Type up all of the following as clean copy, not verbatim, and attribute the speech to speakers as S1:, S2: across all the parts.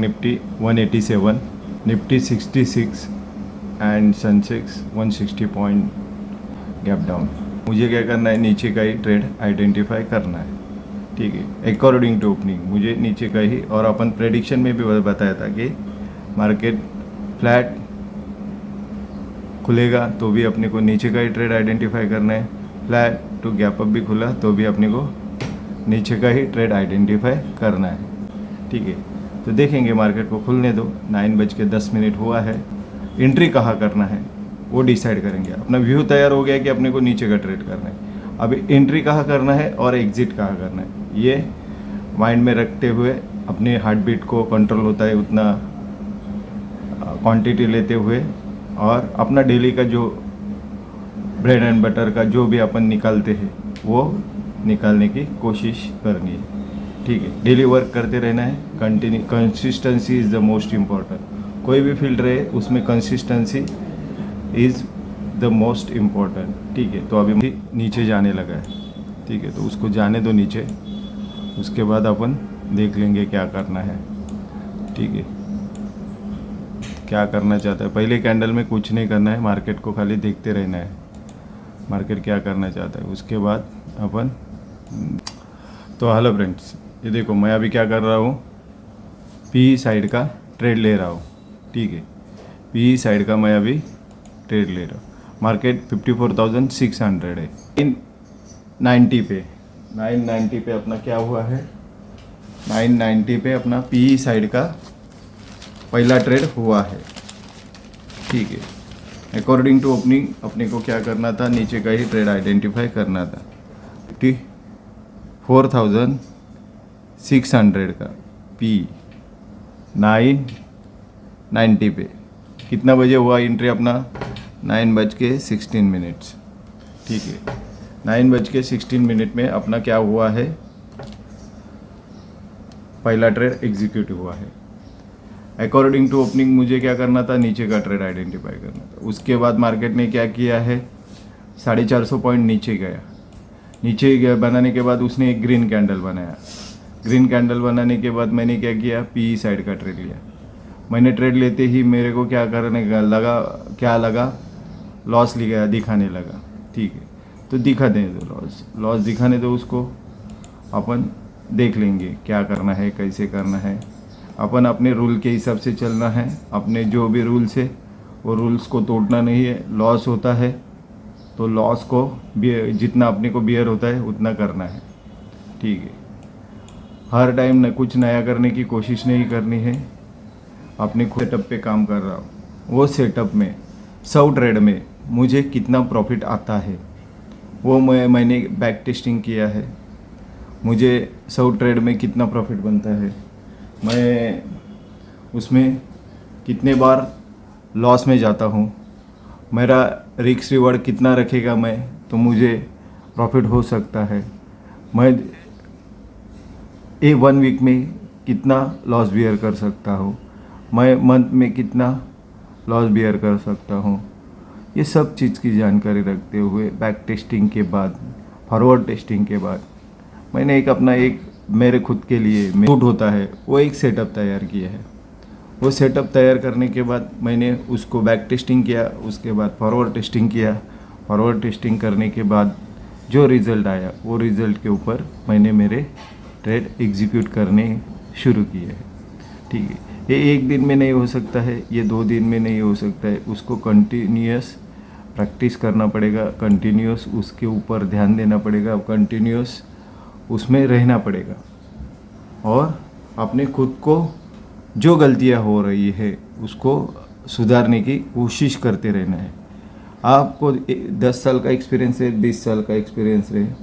S1: Nifty 187, Nifty 66 and Sensex 160 point gap down. मुझे क्या करना है, नीचे का ही ट्रेड आइडेंटिफाई करना है, ठीक है, अकॉर्डिंग टू ओपनिंग मुझे नीचे का ही। और अपन प्रेडिक्शन में भी बताया था कि मार्केट फ्लैट खुलेगा तो भी अपने को नीचे का ही ट्रेड आइडेंटिफाई करना है, फ्लैट टू गैप अप भी खुला तो भी अपने को नीचे का ही ट्रेड आइडेंटिफाई करना है, ठीक है। तो देखेंगे, मार्केट को खुलने दो, 9:10 हुआ है। एंट्री कहाँ करना है वो डिसाइड करेंगे। अपना व्यू तैयार हो गया कि अपने को नीचे का ट्रेड करना है, अभी एंट्री कहाँ करना है और एग्जिट कहाँ करना है, ये माइंड में रखते हुए अपने हार्ट बीट को कंट्रोल होता है उतना क्वांटिटी लेते हुए, और अपना डेली का जो ब्रेड एंड बटर का जो भी अपन निकालते हैं वो निकालने की कोशिश करनी है, ठीक है। डेली वर्क करते रहना है, consistency is the most important. कोई भी फील्ड रहे उसमें consistency is the most important, ठीक है। तो अभी नीचे जाने लगा है, ठीक है, तो उसको जाने दो नीचे, उसके बाद अपन देख लेंगे क्या करना है, ठीक है। क्या करना चाहता है, पहले कैंडल में कुछ नहीं करना है, मार्केट को खाली देखते रहना है, मार्केट क्या करना चाहता है, उसके बाद अपन। तो हेलो फ्रेंड्स, ये देखो मैं अभी क्या कर रहा हूँ, पी साइड का ट्रेड ले रहा हूँ, ठीक है। पी साइड का मैं अभी ट्रेड ले रहा हूँ। मार्केट 54,600 है, 990 पे 990 पे अपना क्या हुआ है, 990 पे अपना पी साइड का पहला ट्रेड हुआ है, ठीक है। अकॉर्डिंग टू ओपनिंग अपने को क्या करना था, नीचे का ही ट्रेड आइडेंटिफाई करना था। 54,600 का पी 990 पे कितना बजे हुआ एंट्री अपना, 9:16, ठीक है। 9:16 में अपना क्या हुआ है, पहला ट्रेड एग्जीक्यूट हुआ है। अकॉर्डिंग टू ओपनिंग मुझे क्या करना था, नीचे का ट्रेड आइडेंटिफाई करना था। उसके बाद मार्केट ने क्या किया है, 450 पॉइंट नीचे गया, नीचे गया बनाने के बाद उसने एक ग्रीन कैंडल बनाया। ग्रीन कैंडल बनाने के बाद मैंने क्या किया, पी साइड का ट्रेड लिया। मैंने ट्रेड लेते ही मेरे को क्या करने लगा, क्या लगा, लॉस लिया, दिखाने लगा, ठीक है। तो दिखा देने दो, लॉस दिखाने दो, उसको अपन देख लेंगे क्या करना है, कैसे करना है। अपन अपने रूल के हिसाब से चलना है, अपने जो भी रूल्स है वो रूल्स को तोड़ना नहीं है। लॉस होता है तो लॉस को जितना अपने को बियर होता है उतना करना है, ठीक है। हर टाइम न कुछ नया करने की कोशिश नहीं करनी है। अपने सेटअप पे काम कर रहा हूँ, वो सेटअप में 100 ट्रेड में मुझे कितना प्रॉफिट आता है वो मैंने बैक टेस्टिंग किया है। मुझे 100 ट्रेड में कितना प्रॉफिट बनता है, मैं उसमें कितने बार लॉस में जाता हूँ, मेरा रिस्क रिवॉर्ड कितना रखेगा मैं तो मुझे प्रॉफिट हो सकता है, मैं 1 वीक में कितना लॉस बियर कर सकता हूँ, मैं मंथ में कितना लॉस बियर कर सकता हूँ। ये सब चीज़ की जानकारी रखते हुए बैक टेस्टिंग के बाद, फॉरवर्ड टेस्टिंग के बाद मैंने एक अपना एक मेरे खुद के लिए सूट होता है वो एक सेटअप तैयार किया है। वो सेटअप तैयार करने के बाद मैंने उसको बैक टेस्टिंग किया, उसके बाद फॉरवर्ड टेस्टिंग किया। फॉरवर्ड टेस्टिंग करने के बाद जो रिज़ल्ट आया वो रिज़ल्ट के ऊपर मैंने मेरे ट्रेड एग्जीक्यूट करने शुरू किए हैं, ठीक है। ये 1 दिन में नहीं हो सकता है, ये 2 दिन में नहीं हो सकता है, उसको कंटिन्यूस प्रैक्टिस करना पड़ेगा, कंटिन्यूस उसके ऊपर ध्यान देना पड़ेगा, कंटिन्यूस उसमें रहना पड़ेगा, और अपने खुद को जो गलतियां हो रही है उसको सुधारने की कोशिश करते रहना है। आपको 10 साल का एक्सपीरियंस है, 20 साल का एक्सपीरियंस है,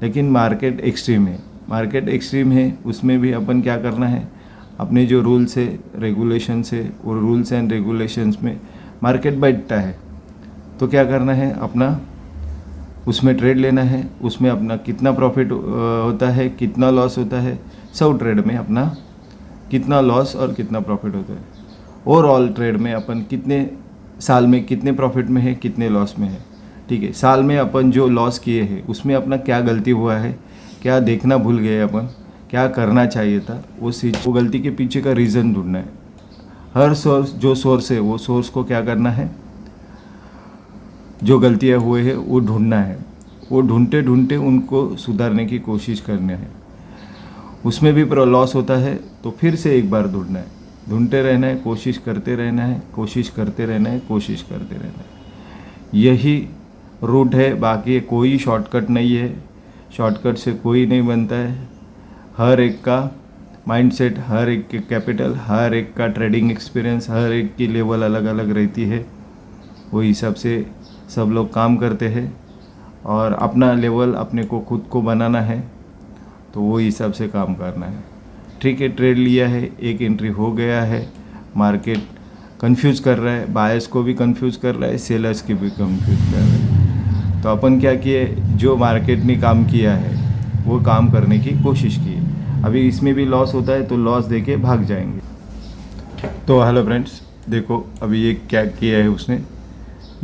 S1: लेकिन मार्केट एक्सट्रीम है, मार्केट एक्सट्रीम है, उसमें भी अपन क्या करना है, अपने जो रूल्स है, रेगुलेशंस है, वो रूल्स एंड रेगुलेशंस में मार्केट बैठता है तो क्या करना है, अपना उसमें ट्रेड लेना है, उसमें अपना कितना प्रॉफिट होता है, कितना लॉस होता है, 100 ट्रेड में अपना कितना लॉस और कितना प्रॉफिट होता है, ओवरऑल ट्रेड में अपन कितने साल में कितने प्रॉफिट में है, कितने लॉस में है, ठीक है। साल में अपन जो लॉस किए हैं उसमें अपना क्या गलती हुआ है, क्या देखना भूल गए अपन, क्या करना चाहिए था, वो गलती के पीछे का रीज़न ढूंढना है। हर सोर्स है, वो सोर्स को क्या करना है, जो गलतियाँ हुए हैं वो ढूंढना है। वो ढूंढते ढूंढते उनको सुधारने की कोशिश करनी है। उसमें भी लॉस होता है तो फिर से एक बार ढूंढना है, ढूंढते रहना है, कोशिश करते रहना है, कोशिश करते रहना है, कोशिश करते रहना है। यही रूट है, बाकी कोई शॉर्टकट नहीं है। शॉर्टकट से कोई नहीं बनता है। हर एक का माइंडसेट, हर एक के कैपिटल, हर एक का ट्रेडिंग एक्सपीरियंस, हर एक की लेवल अलग अलग रहती है। वो हिसाब से सब लोग काम करते हैं और अपना लेवल अपने को खुद को बनाना है, तो वो हिसाब से काम करना है। ठीक है, ट्रेड लिया है, एक एंट्री हो गया है, मार्केट कंफ्यूज कर रहा है, बायर्स को भी कंफ्यूज कर रहा है, सेलर्स की भी कंफ्यूज कर रहा है। तो अपन क्या किए, जो मार्केट ने काम किया है वो काम करने की कोशिश की है। अभी इसमें भी लॉस होता है तो लॉस देके भाग जाएंगे। तो हेलो फ्रेंड्स, देखो अभी ये क्या किया है उसने,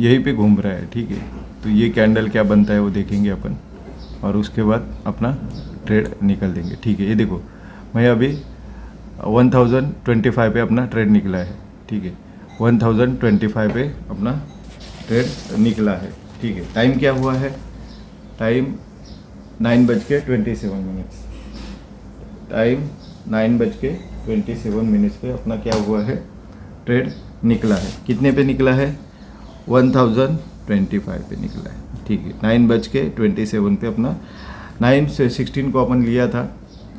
S1: यहीं पे घूम रहा है। ठीक है, तो ये कैंडल क्या बनता है वो देखेंगे अपन, और उसके बाद अपना ट्रेड निकल देंगे। ठीक है, ये देखो मैं अभी 1025 पे अपना ट्रेड निकला है। ठीक है, 1025 पे अपना ट्रेड निकला है। ठीक है, टाइम क्या हुआ है, टाइम 9:27 टाइम 9:27 पे अपना क्या हुआ है, ट्रेड निकला है। कितने पे निकला है, 1025 पे निकला है। ठीक है, 9:27 पे अपना 9:16 को अपन लिया था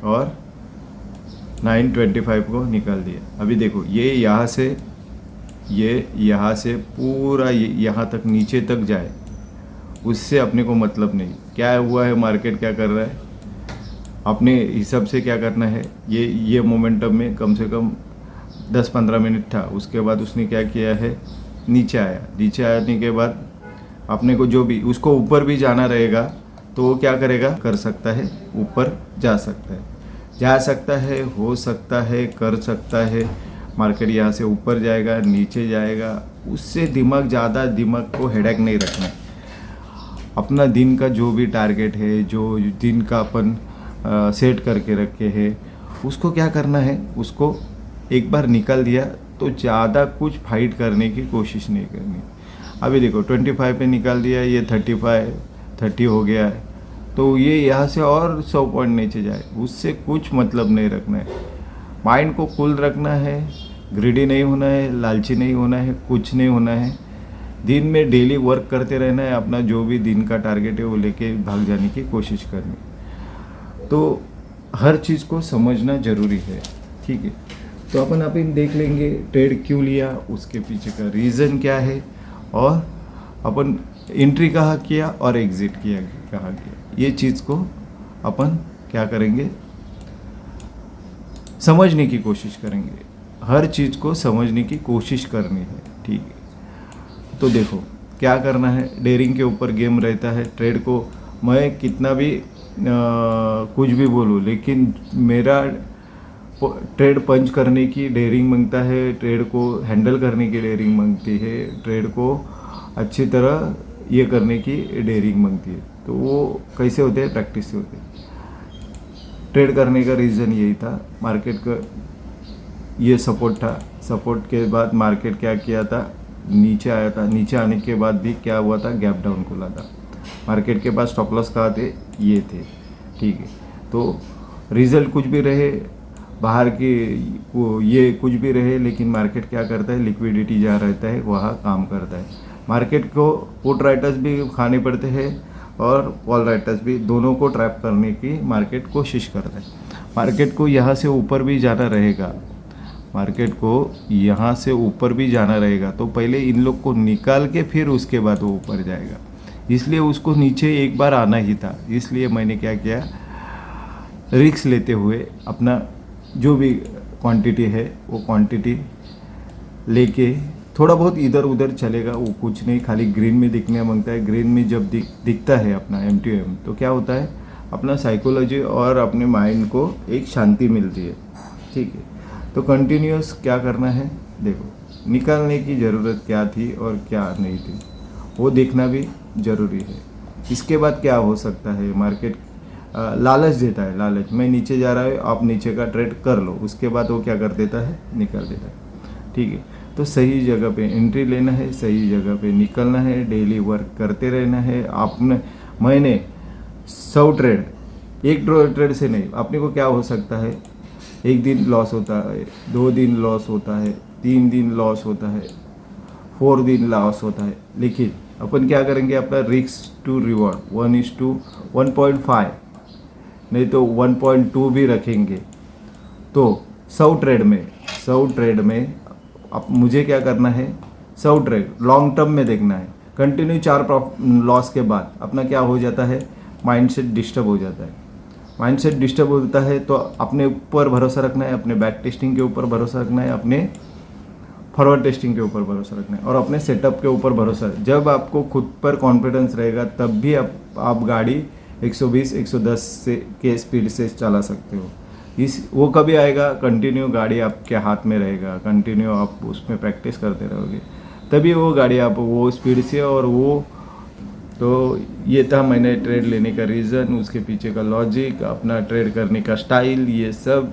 S1: और 9:25 को निकाल दिया। अभी देखो ये यहाँ से पूरा यहाँ तक नीचे तक जाए, उससे अपने को मतलब नहीं। क्या हुआ है, मार्केट क्या कर रहा है, अपने हिसाब से क्या करना है। ये मोमेंटम में कम से कम 10-15 मिनट था, उसके बाद उसने क्या किया है, नीचे आया। नीचे आने के बाद अपने को जो भी उसको ऊपर भी जाना रहेगा तो वो क्या करेगा, कर सकता है, ऊपर जा सकता है, हो सकता है, कर सकता है। मार्केट यहाँ से ऊपर जाएगा, नीचे जाएगा, उससे दिमाग को हेडेक नहीं रखना है। अपना दिन का जो भी टारगेट है, जो दिन का अपन सेट करके रखे हैं, उसको क्या करना है, उसको एक बार निकाल दिया तो ज़्यादा कुछ फाइट करने की कोशिश नहीं करनी। अभी देखो 25 पे निकाल दिया, ये 30 हो गया है, तो ये यहाँ से और 100 पॉइंट नीचे जाए, उससे कुछ मतलब नहीं रखना है। माइंड को कूल रखना है, ग्रीडी नहीं होना है, लालची नहीं होना है, कुछ नहीं होना है। दिन में डेली वर्क करते रहना है, अपना जो भी दिन का टारगेट है वो लेके भाग जाने की कोशिश करनी। तो हर चीज़ को समझना ज़रूरी है। ठीक है, तो अपन देख लेंगे ट्रेड क्यों लिया, उसके पीछे का रीज़न क्या है, और अपन एंट्री कहाँ किया और एग्ज़िट किया कहाँ किया, ये चीज़ को अपन क्या करेंगे, समझने की कोशिश करेंगे। हर चीज़ को समझने की कोशिश करनी है। ठीक है, तो देखो क्या करना है, डेयरिंग के ऊपर गेम रहता है। ट्रेड को मैं कितना भी कुछ भी बोलूँ, लेकिन मेरा ट्रेड पंच करने की डेयरिंग मांगता है, ट्रेड को हैंडल करने की डेयरिंग मांगती है, ट्रेड को अच्छी तरह ये करने की डेयरिंग मांगती है। तो वो कैसे होते हैं, प्रैक्टिस से होते हैं। ट्रेड करने का रीज़न यही था, मार्केट का ये सपोर्ट था, सपोर्ट के बाद मार्केट क्या किया था, नीचे आया था। नीचे आने के बाद भी क्या हुआ था, गैप डाउन खुला था। मार्केट के पास स्टॉप लॉस कहाँ थे, ये थे। ठीक है, तो रिजल्ट कुछ भी रहे, बाहर की ये कुछ भी रहे, लेकिन मार्केट क्या करता है, लिक्विडिटी जहाँ रहता है वहाँ काम करता है। मार्केट को पुट राइटर्स भी खाने पड़ते हैं और कॉल राइटर्स भी, दोनों को ट्रैप करने की मार्केट कोशिश करता है। मार्केट को यहाँ से ऊपर भी जाना रहेगा, मार्केट को यहाँ से ऊपर भी जाना रहेगा, तो पहले इन लोग को निकाल के फिर उसके बाद वो ऊपर जाएगा। इसलिए उसको नीचे एक बार आना ही था। इसलिए मैंने क्या किया, रिस्क लेते हुए अपना जो भी क्वांटिटी है वो क्वांटिटी लेके, थोड़ा बहुत इधर उधर चलेगा, वो कुछ नहीं, खाली ग्रीन में दिखने मांगता है। ग्रीन में जब दिखता है अपना M2M, तो क्या होता है, अपना साइकोलॉजी और अपने माइंड को एक शांति मिलती है। ठीक है, तो कंटिन्यूस क्या करना है, देखो निकालने की ज़रूरत क्या थी और क्या नहीं थी, वो देखना भी ज़रूरी है। इसके बाद क्या हो सकता है, मार्केट लालच देता है, लालच, मैं नीचे जा रहा है, आप नीचे का ट्रेड कर लो, उसके बाद वो क्या कर देता है, निकल देता है। ठीक है, तो सही जगह पे एंट्री लेना है, सही जगह पे निकलना है, डेली वर्क करते रहना है। आपने महीने 100 ट्रेड, एक ट्रेड से नहीं, अपने को क्या हो सकता है, एक दिन लॉस होता है, 2 दिन लॉस होता है, 3 दिन लॉस होता है, 4 दिन लॉस होता है, लेकिन अपन क्या करेंगे, अपना रिस्क टू रिवॉर्ड 1:1.5 नहीं तो 1.2 भी रखेंगे। तो 100 ट्रेड में अब मुझे क्या करना है, 100 ट्रेड लॉन्ग टर्म में देखना है। कंटिन्यू 4 लॉस के बाद अपना क्या हो जाता है, माइंडसेट डिस्टर्ब हो जाता है। माइंडसेट डिस्टर्ब होता है तो अपने ऊपर भरोसा रखना है, अपने बैक टेस्टिंग के ऊपर भरोसा रखना है, अपने फॉरवर्ड टेस्टिंग के ऊपर भरोसा रखना है और अपने सेटअप के ऊपर भरोसा। जब आपको खुद पर कॉन्फिडेंस रहेगा तब भी आप गाड़ी 120-110 से के स्पीड से चला सकते हो। वो कभी आएगा, कंटिन्यू गाड़ी आपके हाथ में रहेगा, कंटिन्यू आप उसमें प्रैक्टिस करते रहोगे, तभी वो गाड़ी आप वो स्पीड से और वो। तो ये था मैंने ट्रेड लेने का रीज़न, उसके पीछे का लॉजिक, अपना ट्रेड करने का स्टाइल, ये सब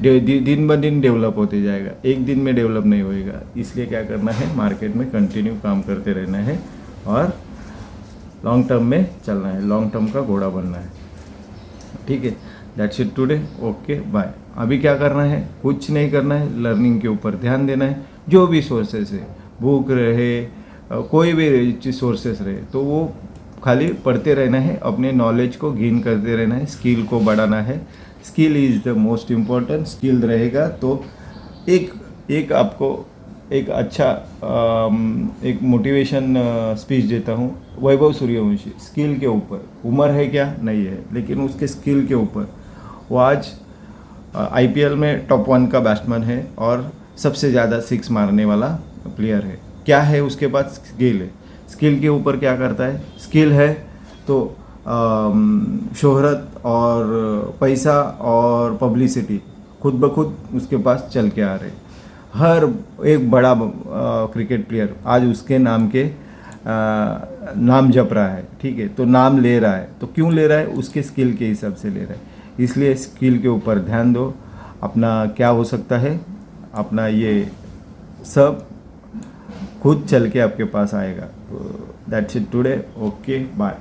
S1: दिन ब दिन डेवलप होते जाएगा, एक दिन में डेवलप नहीं होएगा। इसलिए क्या करना है, मार्केट में कंटिन्यू काम करते रहना है और लॉन्ग टर्म में चलना है, लॉन्ग टर्म का घोड़ा बनना है। ठीक है, that's it today, okay bye. अभी क्या करना है, कुछ नहीं करना है, लर्निंग के ऊपर ध्यान देना है। जो भी सोर्सेस है, बुक रहे, कोई भी सोर्सेस रहे, तो वो खाली पढ़ते रहना है, अपने नॉलेज को गेन करते रहना है, स्किल को बढ़ाना है। Skill is the most important. Skill रहेगा तो एक आपको एक अच्छा एक मोटिवेशन स्पीच देता हूँ, वैभव सूर्यवंशी, स्किल के ऊपर। उम्र है क्या, नहीं है, लेकिन उसके स्किल के ऊपर वो आज IPL में टॉप 1 का बैट्समैन है और सबसे ज़्यादा 6 मारने वाला प्लेयर है। क्या है उसके पास, स्किल है। स्किल के ऊपर क्या करता है, स्किल है तो शोहरत और पैसा और पब्लिसिटी खुद ब खुद उसके पास चल के आ रहे। हर एक बड़ा क्रिकेट प्लेयर आज उसके नाम के नाम जप रहा है। ठीक है, तो नाम ले रहा है, तो क्यों ले रहा है, उसके स्किल के हिसाब से ले रहा है। इसलिए स्किल के ऊपर ध्यान दो। अपना क्या हो सकता है, अपना ये सब खुद चल के आपके पास आएगा। तो that's it today, okay bye.